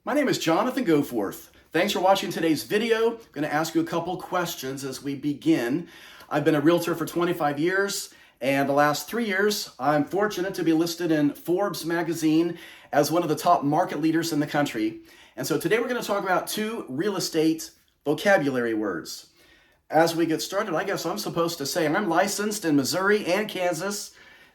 My name is Jonathan Goforth. Thanks for watching today's video. I'm going to ask you a couple questions as we begin. I've been a realtor for 25 years, and the last 3 years, I'm fortunate to be listed in Forbes magazine as one of the top market leaders in the country. And so today we're going to talk about 2 real estate vocabulary words. As we get started, I guess I'm supposed to say I'm licensed in Missouri and Kansas.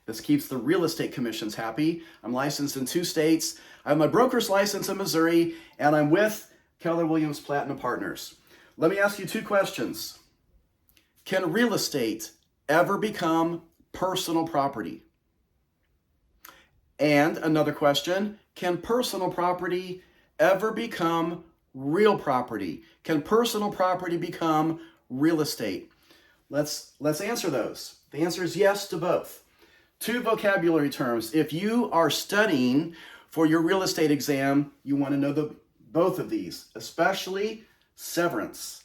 This keeps the real estate commissions happy. I'm licensed in 2 states. I have my broker's license in Missouri, and I'm with Keller Williams Platinum Partners. Let me ask you 2 questions. Can real estate ever become personal property? And another question, can personal property ever become real property? Can personal property become real estate? Let's answer those. The answer is yes to both. 2 vocabulary terms. If you are studying for your real estate exam, you want to know both of these, especially severance.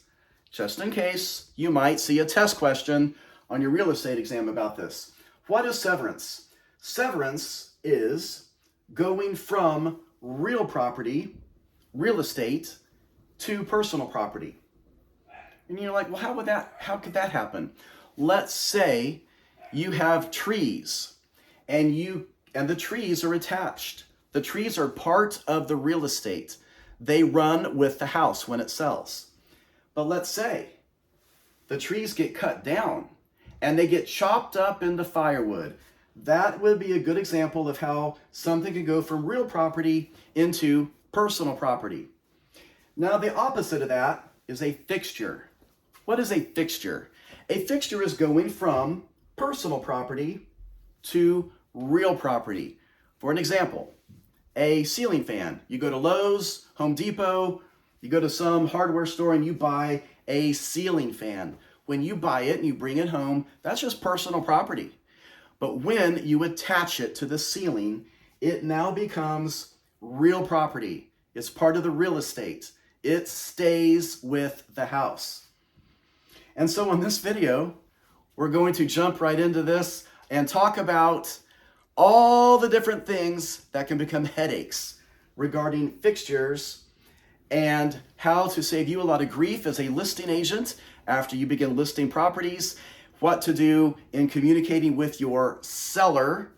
Just in case you might see a test question on your real estate exam about this. What is severance? Severance is going from real property, real estate, to personal property. And you're like, well, how could that happen? Let's say you have trees and the trees are attached. The trees are part of the real estate. They run with the house when it sells. But let's say the trees get cut down and they get chopped up into firewood. That would be a good example of how something can go from real property into personal property. Now, the opposite of that is a fixture. What is a fixture? A fixture is going from personal property to real property. For an example, a ceiling fan. You go to Lowe's, Home Depot, you go to some hardware store and you buy a ceiling fan. When you buy it and you bring it home, that's just personal property. But when you attach it to the ceiling, it now becomes real property. It's part of the real estate. It stays with the house. And so in this video, we're going to jump right into this and talk about all the different things that can become headaches regarding fixtures and how to save you a lot of grief as a listing agent after you begin listing properties, what to do in communicating with your seller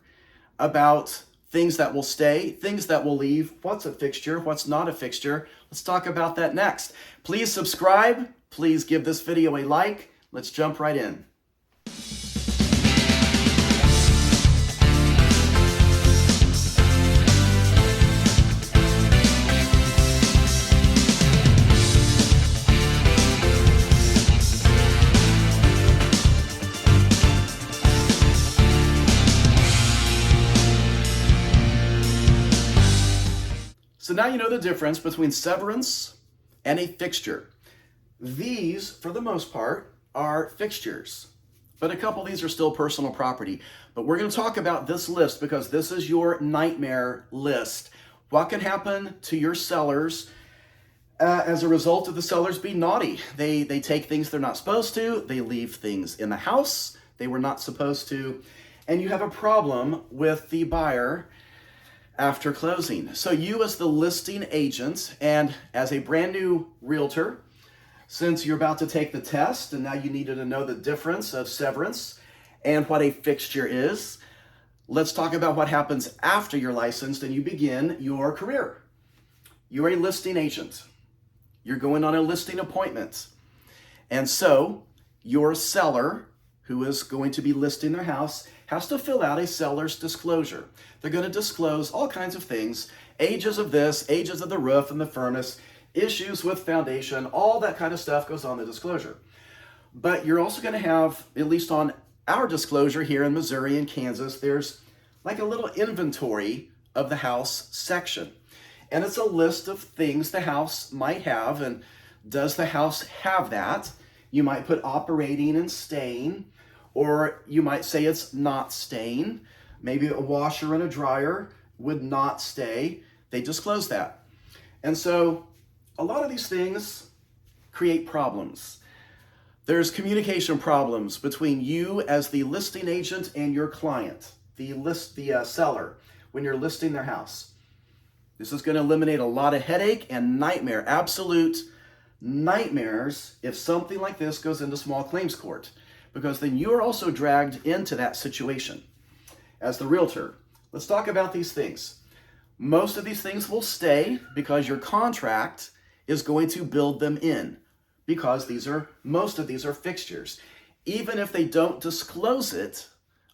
about things that will stay, things that will leave, what's a fixture, what's not a fixture. Let's talk about that next. Please subscribe. Please give this video a like. Let's jump right in. So now you know the difference between severance and a fixture. These, for the most part, are fixtures, but a couple of these are still personal property. But we're going to talk about this list because this is your nightmare list. What can happen to your sellers as a result of the sellers being naughty? They take things they're not supposed to. They leave things in the house they were not supposed to. And you have a problem with the buyer after closing. So you as the listing agent and as a brand new realtor, since you're about to take the test and now you needed to know the difference of severance and what a fixture is, let's talk about what happens after you're licensed and you begin your career. You're a listing agent. You're going on a listing appointment. And so your seller, who is going to be listing their house, has to fill out a seller's disclosure. They're going to disclose all kinds of things, ages of this, ages of the roof and the furnace, issues with foundation, all that kind of stuff goes on the disclosure. But you're also going to have, at least on our disclosure here in Missouri and Kansas, there's like a little inventory of the house section. And it's a list of things the house might have, and does the house have that? You might put operating and staying, or you might say it's not staying. Maybe a washer and a dryer would not stay. They disclose that. And so a lot of these things create problems. There's communication problems between you as the listing agent and your client, the seller, when you're listing their house. This is going to eliminate a lot of headache and nightmare, absolute nightmares, if something like this goes into small claims court, because then you are also dragged into that situation as the realtor. Let's talk about these things. Most of these things will stay because your contract is going to build them in, because most of these are fixtures. Even if they don't disclose it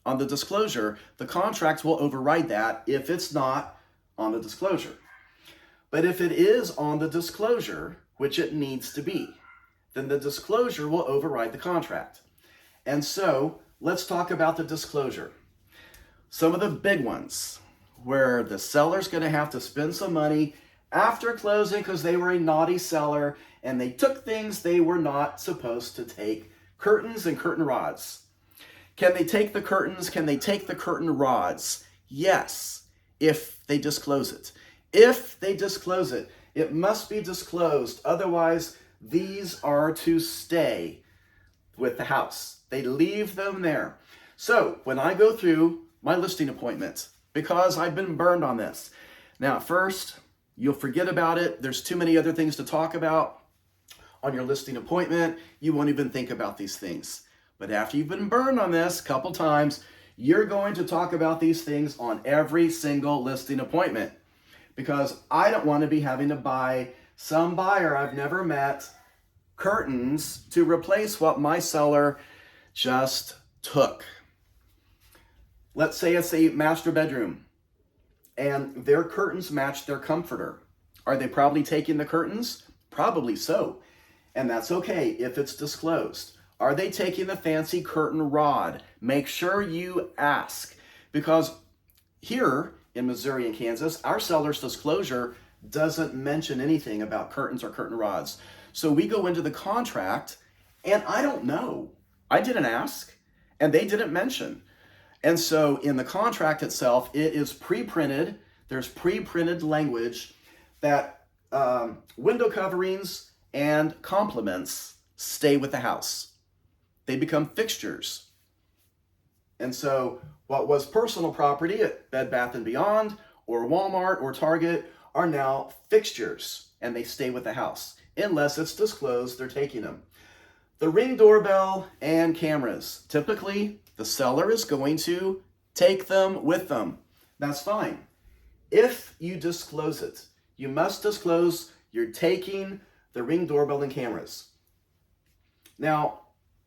on the disclosure, the contract will override that if it's not on the disclosure. But if it is on the disclosure, which it needs to be, then the disclosure will override the contract. And so let's talk about the disclosure. Some of the big ones where the seller's going to have to spend some money after closing because they were a naughty seller and they took things they were not supposed to take. Curtains and curtain rods. Can they take the curtains? Can they take the curtain rods? Yes, if they disclose it. If they disclose it, it must be disclosed. Otherwise, these are to stay with the house. They leave them there. So when I go through my listing appointment, because I've been burned on this. Now, at first, you'll forget about it. There's too many other things to talk about on your listing appointment. You won't even think about these things. But after you've been burned on this a couple times, you're going to talk about these things on every single listing appointment, because I don't want to be having to buy some buyer I've never met curtains to replace what my seller just took. Let's say it's a master bedroom and their curtains match their comforter. Are they probably taking the curtains? Probably so. And that's okay if it's disclosed. Are they taking the fancy curtain rod? Make sure you ask, because here in Missouri and Kansas, our seller's disclosure doesn't mention anything about curtains or curtain rods. So we go into the contract and I don't know. I didn't ask and they didn't mention. And so in the contract itself, it is pre-printed. There's pre-printed language that window coverings and complements stay with the house. They become fixtures. And so what was personal property at Bed Bath & Beyond or Walmart or Target are now fixtures, and they stay with the house. Unless it's disclosed, they're taking them. The Ring doorbell and cameras. Typically, the seller is going to take them with them. That's fine. If you disclose it, you must disclose you're taking the Ring doorbell and cameras. Now,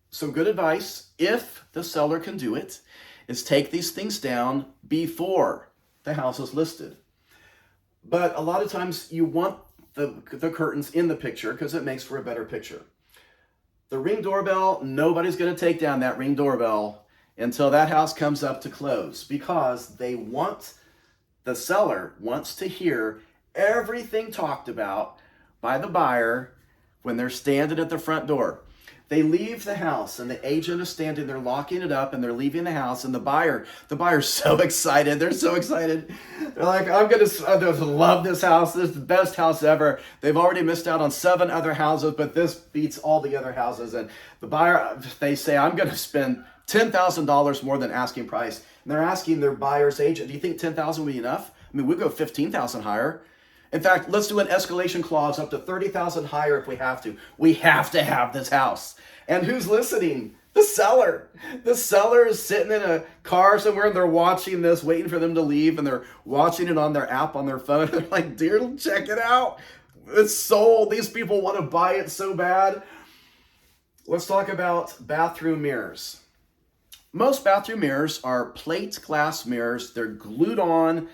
some good advice, if the seller can do it, is take these things down before the house is listed. But a lot of times you want the curtains in the picture because it makes for a better picture. The Ring doorbell, nobody's going to take down that Ring doorbell until that house comes up to close, because the seller wants to hear everything talked about by the buyer when they're standing at the front door. They leave the house and the agent is standing there locking it up and they're leaving the house, and the buyer's so excited. They're so excited. They're like, I'm going to love this house. This is the best house ever. They've already missed out on 7 other houses, but this beats all the other houses. And the buyer, they say, I'm going to spend $10,000 more than asking price. And they're asking their buyer's agent, do you think $10,000 will be enough? I mean, we'll go $15,000 higher. In fact, let's do an escalation clause up to $30,000 higher if we have to. We have to have this house. And who's listening? The seller. The seller is sitting in a car somewhere and they're watching this, waiting for them to leave, and they're watching it on their app on their phone. They're like, dear, check it out. It's sold. These people want to buy it so bad. Let's talk about bathroom mirrors. Most bathroom mirrors are plate glass mirrors. They're glued on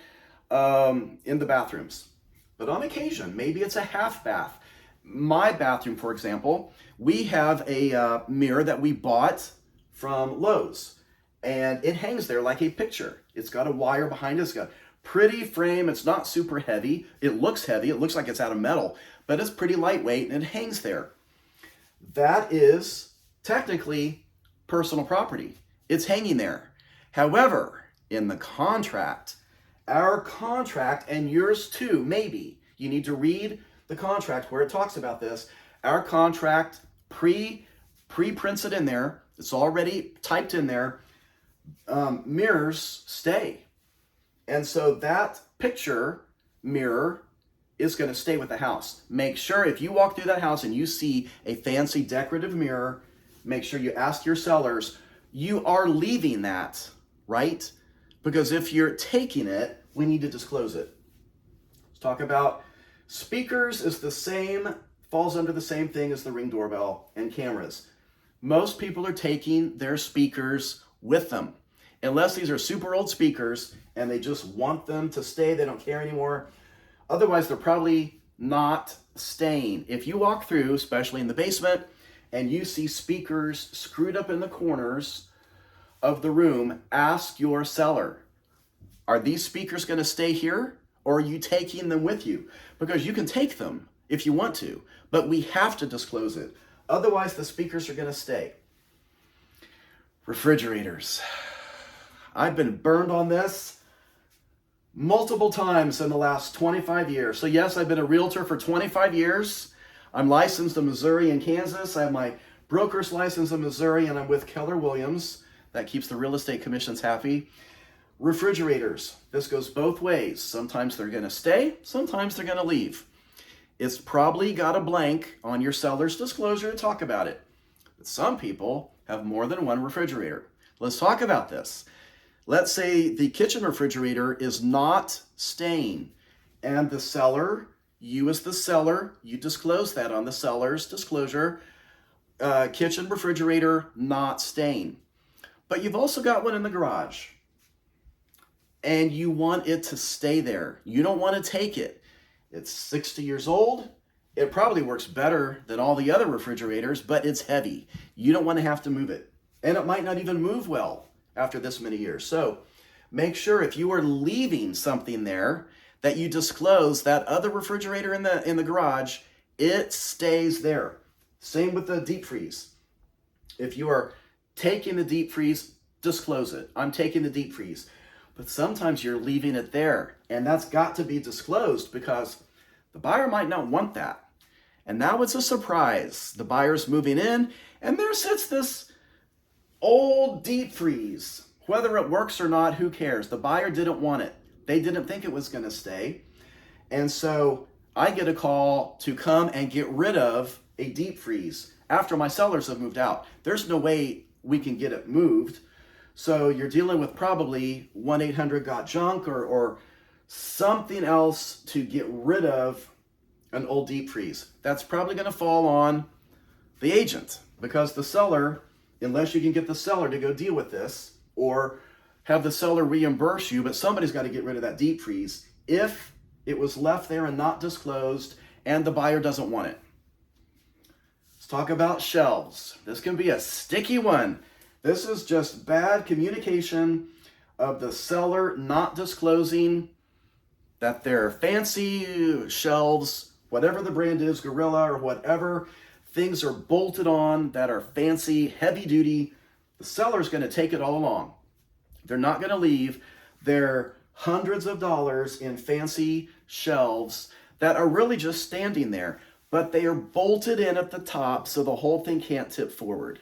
in the bathrooms. But on occasion, maybe it's a half bath. My bathroom, for example, we have a mirror that we bought from Lowe's, and it hangs there like a picture. It's got a wire behind it. It's got a pretty frame. It's not super heavy. It looks heavy. It looks like it's out of metal, but it's pretty lightweight, and it hangs there. That is technically personal property. It's hanging there. However, in the contract, our contract, and yours too, maybe, you need to read the contract where it talks about this. Our contract pre-prints it in there. It's already typed in there. Mirrors stay. And so that picture mirror is going to stay with the house. Make sure if you walk through that house and you see a fancy decorative mirror, make sure you ask your sellers, you are leaving that, right? Because if you're taking it, we need to disclose it. Let's talk about speakers is the same, falls under the same thing as the Ring doorbell and cameras. Most people are taking their speakers with them. Unless these are super old speakers and they just want them to stay, they don't care anymore. Otherwise, they're probably not staying. If you walk through, especially in the basement, and you see speakers screwed up in the corners of the room, ask your seller, are these speakers going to stay here, or are you taking them with you? Because you can take them if you want to, but we have to disclose it. Otherwise, the speakers are going to stay. Refrigerators. I've been burned on this multiple times in the last 25 years. So yes, I've been a realtor for 25 years. I'm licensed in Missouri and Kansas. I have my broker's license in Missouri, and I'm with Keller Williams. That keeps the real estate commissions happy. Refrigerators. This goes both ways. Sometimes they're going to stay. Sometimes they're going to leave. It's probably got a blank on your seller's disclosure to talk about it. But some people have more than one refrigerator. Let's talk about this. Let's say the kitchen refrigerator is not staying, and the seller, you as the seller, you disclose that on the seller's disclosure, kitchen refrigerator not staying. But you've also got one in the garage, and you want it to stay there. You don't want to take it. It's 60 years old. It probably works better than all the other refrigerators, but it's heavy. You don't want to have to move it, and it might not even move well after this many years. So make sure if you are leaving something there that you disclose that other refrigerator in the garage, it stays there. Same with the deep freeze. If you are taking the deep freeze, disclose it. I'm taking the deep freeze. But sometimes you're leaving it there, and that's got to be disclosed because the buyer might not want that. And now it's a surprise. The buyer's moving in, and there sits this old deep freeze. Whether it works or not, who cares? The buyer didn't want it. They didn't think it was going to stay. And so I get a call to come and get rid of a deep freeze after my sellers have moved out. There's no way we can get it moved. So you're dealing with probably 1-800-GOT-JUNK or something else to get rid of an old deep freeze. That's probably going to fall on the agent because the seller, unless you can get the seller to go deal with this or have the seller reimburse you, but somebody's got to get rid of that deep freeze if it was left there and not disclosed and the buyer doesn't want it. Let's talk about shelves. This can be a sticky one. This is just bad communication of the seller not disclosing that their fancy shelves, whatever the brand is, Gorilla or whatever, things are bolted on that are fancy, heavy duty. The seller's going to take it all along. They're not going to leave their hundreds of dollars in fancy shelves that are really just standing there, but they are bolted in at the top so the whole thing can't tip forward.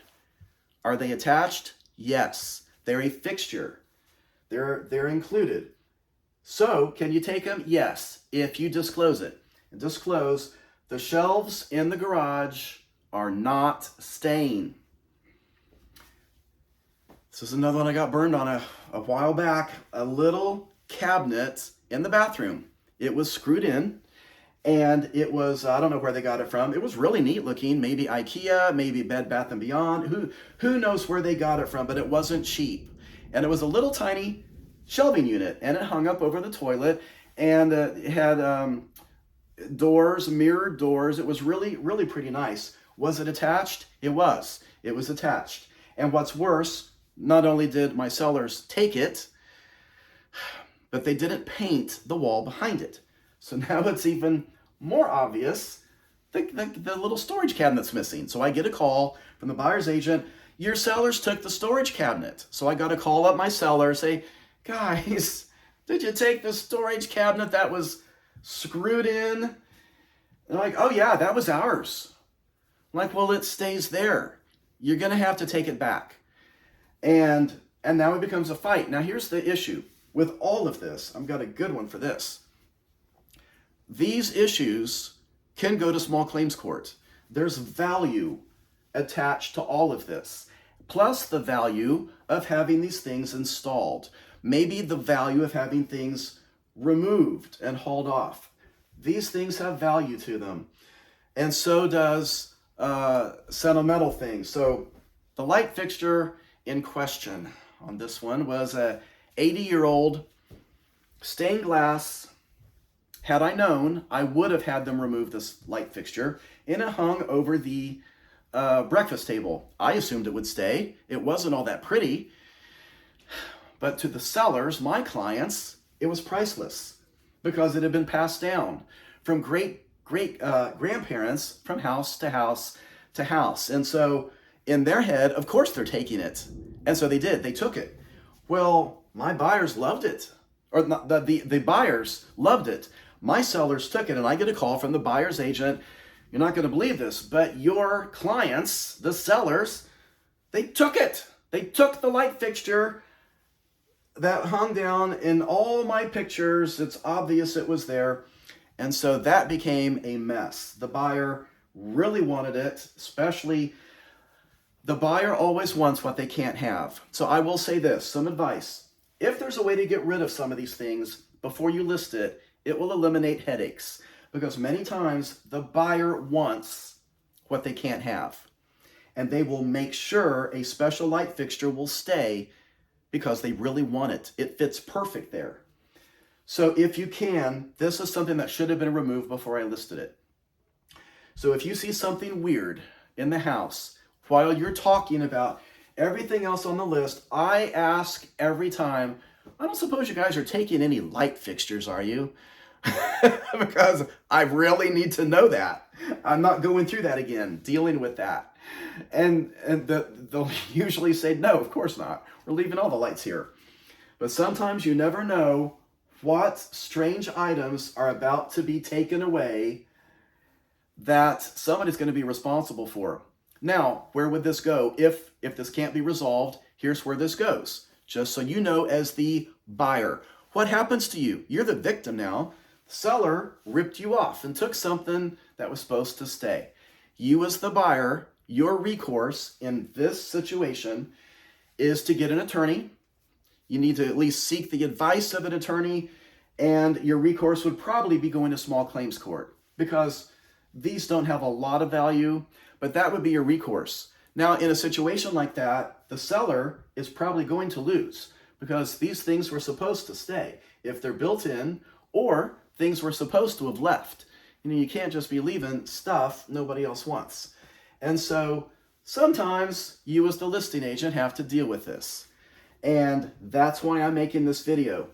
Are they attached? Yes. They're a fixture. They're included. So can you take them? Yes, if you disclose it. And disclose the shelves in the garage are not staying. This is another one I got burned on a while back. A little cabinet in the bathroom. It was screwed in, and it was, I don't know where they got it from. It was really neat looking, maybe IKEA, maybe Bed Bath & Beyond. Who knows where they got it from, but it wasn't cheap. And it was a little tiny shelving unit, and it hung up over the toilet, and it had doors, mirrored doors. It was really, really pretty nice. Was it attached? It was. It was attached. And what's worse, not only did my sellers take it, but they didn't paint the wall behind it. So now it's even more obvious the little storage cabinet's missing. So I get a call from the buyer's agent, your sellers took the storage cabinet. So I got to call up my seller, say, guys, did you take the storage cabinet that was screwed in? And they're like, oh yeah, that was ours. I'm like, well, it stays there. You're going to have to take it back. And now it becomes a fight. Now here's the issue with all of this. I've got a good one for this. these issues can go to small claims court. There's value attached to all of this, plus the value of having these things installed. Maybe the value of having things removed and hauled off. These things have value to them. And so does sentimental things. So the light fixture in question on this one was a 80-year-old stained glass. Had I known, I would have had them remove this light fixture, and it hung over the breakfast table. I assumed it would stay. It wasn't all that pretty, but to the sellers, my clients, it was priceless because it had been passed down from great grandparents from house to house to house. And so in their head, of course they're taking it. And so they did, they took it. Well, my buyers loved it, or not, the buyers loved it. My sellers took it, and I get a call from the buyer's agent. You're not going to believe this, but your clients, the sellers, they took it. They took the light fixture that hung down in all my pictures. It's obvious it was there. And so that became a mess. The buyer really wanted it, especially the buyer always wants what they can't have. So I will say this, some advice. If there's a way to get rid of some of these things before you list it, it will eliminate headaches, because many times the buyer wants what they can't have. And they will make sure a special light fixture will stay because they really want it. It fits perfect there. So if you can, this is something that should have been removed before I listed it. So if you see something weird in the house while you're talking about everything else on the list, I ask every time, I don't suppose you guys are taking any light fixtures, are you? Because I really need to know that. I'm not going through that again, dealing with that. And they'll usually say, no, of course not. We're leaving all the lights here. But sometimes you never know what strange items are about to be taken away that somebody's going to be responsible for. Now, where would this go? If this can't be resolved, here's where this goes. Just so you know, as the buyer, what happens to you? You're the victim now. The seller ripped you off and took something that was supposed to stay. You as the buyer, your recourse in this situation is to get an attorney. You need to at least seek the advice of an attorney, and your recourse would probably be going to small claims court, because these don't have a lot of value, but that would be your recourse. Now, in a situation like that, the seller is probably going to lose, because these things were supposed to stay if they're built in, or things were supposed to have left. You can't just be leaving stuff nobody else wants. And so sometimes you as the listing agent have to deal with this. And that's why I'm making this video.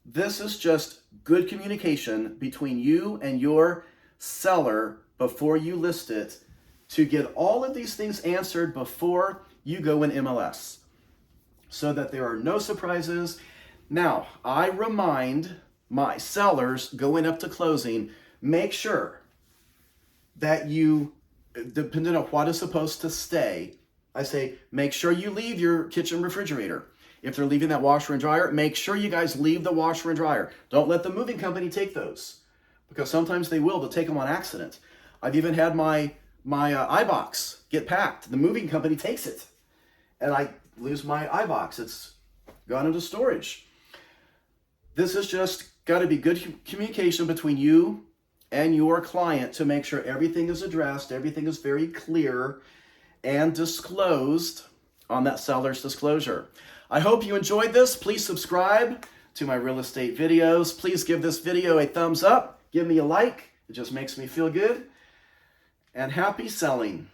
This is just good communication between you and your seller before you list it, to get all of these things answered before you go in MLS, so that there are no surprises. Now, I remind my sellers going up to closing, make sure that you, depending on what is supposed to stay, I say, make sure you leave your kitchen refrigerator. If they're leaving that washer and dryer, make sure you guys leave the washer and dryer. Don't let the moving company take those, because sometimes they will. They'll take them on accident. I've even had my iBox get packed. The moving company takes it, and I lose my iBox. It's gone into storage. This has just got to be good communication between you and your client to make sure everything is addressed, everything is very clear and disclosed on that seller's disclosure. I hope you enjoyed this. Please subscribe to my real estate videos. Please give this video a thumbs up. Give me a like. It just makes me feel good. And happy selling.